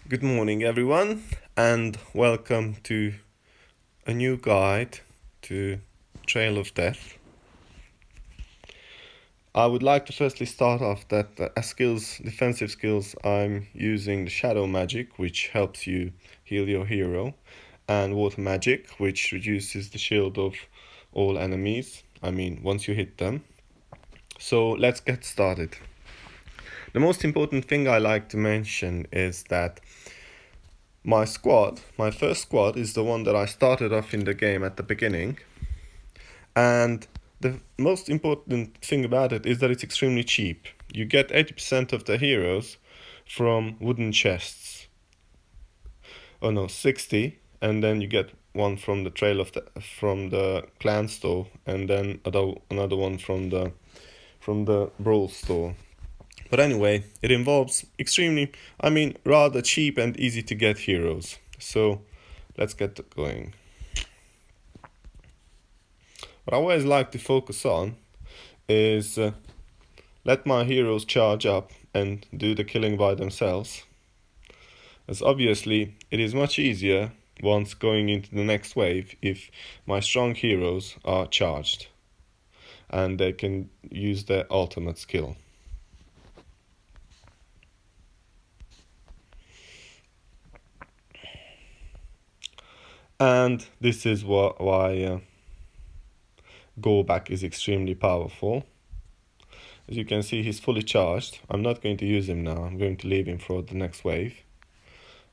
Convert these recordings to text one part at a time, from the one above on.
Good morning, everyone, and welcome to a new guide to Trail of Death. I would like to firstly start off that as defensive skills, I'm using the Shadow Magic, which helps you heal your hero, and Water Magic, which reduces the shield of all enemies. Once you hit them. So let's get started. The most important thing I like to mention is that my first squad, is the one that I started off in the game at the beginning. And the most important thing about it is that it's extremely cheap. You get 80% of the heroes from wooden chests. Oh no, 60, and then you get one from the from the clan store, and then another one from the brawl store. But anyway, it involves rather cheap and easy to get heroes. So let's get going. What I always like to focus on is let my heroes charge up and do the killing by themselves. As obviously, it is much easier once going into the next wave if my strong heroes are charged and they can use their ultimate skill. And this is why Goreback is extremely powerful. As you can see, he's fully charged. I'm not going to use him now. I'm going to leave him for the next wave.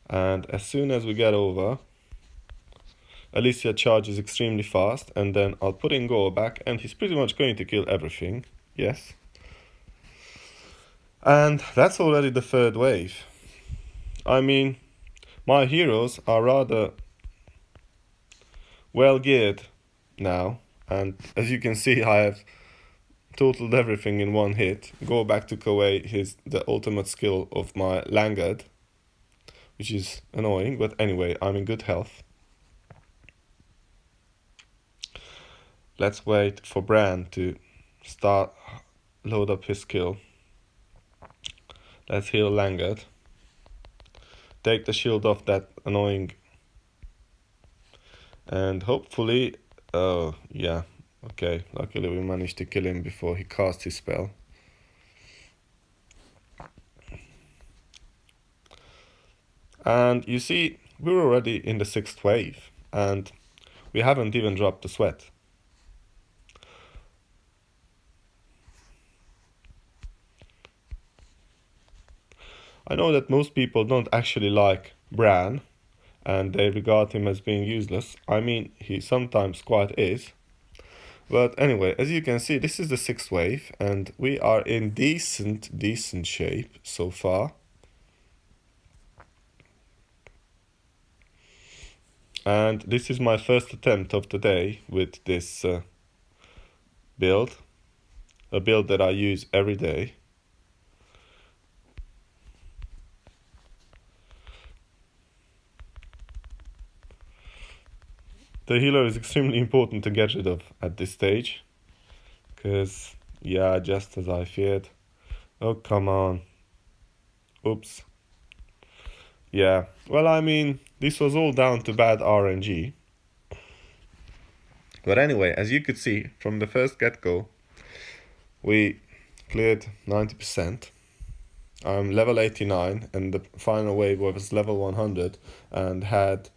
And as soon as we get over, Alicia charges extremely fast, and then I'll put in Goreback, and he's pretty much going to kill everything. Yes. And that's already the third wave. My heroes are rather well geared now, and as you can see, I have totaled everything in one hit. Goreback took away the ultimate skill of my Langard, which is annoying, but anyway, I'm in good health. Let's wait for Bran to load up his skill. Let's heal Langard. Take the shield off that annoying. And hopefully, oh yeah, okay, luckily we managed to kill him before he cast his spell. And you see, we're already in the 6th wave, and we haven't even dropped the sweat. I know that most people don't actually like Bran, and they regard him as being useless. He sometimes quite is. But anyway, as you can see, this is the 6th wave, and we are in decent shape so far. And this is my first attempt of the day with this build. A build that I use every day. The healer is extremely important to get rid of at this stage. Because, yeah, just as I feared. Oh, come on. Oops. Yeah, well, this was all down to bad RNG. But anyway, as you could see, from the first get-go, we cleared 90%. I'm level 89, and the final wave was level 100, and had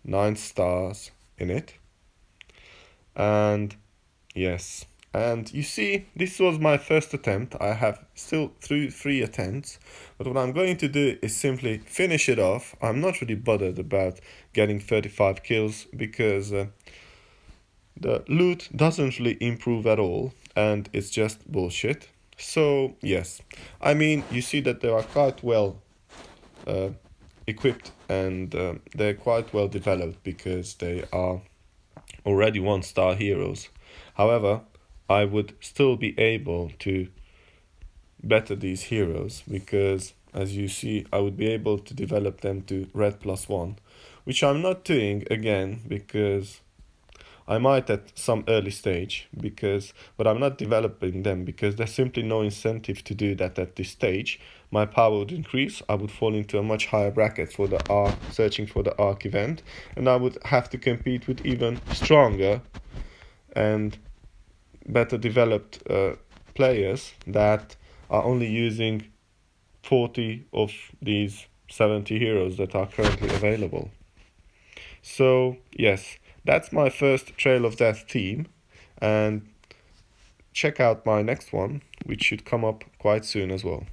9 stars in it. And yes, and you see, this was my first attempt. I have still 3 attempts, but what I'm going to do is simply finish it off. I'm not really bothered about getting 35 kills because the loot doesn't really improve at all, and it's just bullshit. So yes, you see that they are quite well equipped, and they're quite well developed because they are already 1-star heroes. However, I would still be able to better these heroes because, as you see, I would be able to develop them to red +1, which I'm not doing again because I might at some early stage, but I'm not developing them because there's simply no incentive to do that at this stage. My power would increase, I would fall into a much higher bracket for the ARC, searching for the ARC event, and I would have to compete with even stronger and better developed players that are only using 40 of these 70 heroes that are currently available. So yes, that's my first Trail of Death team, and check out my next one, which should come up quite soon as well.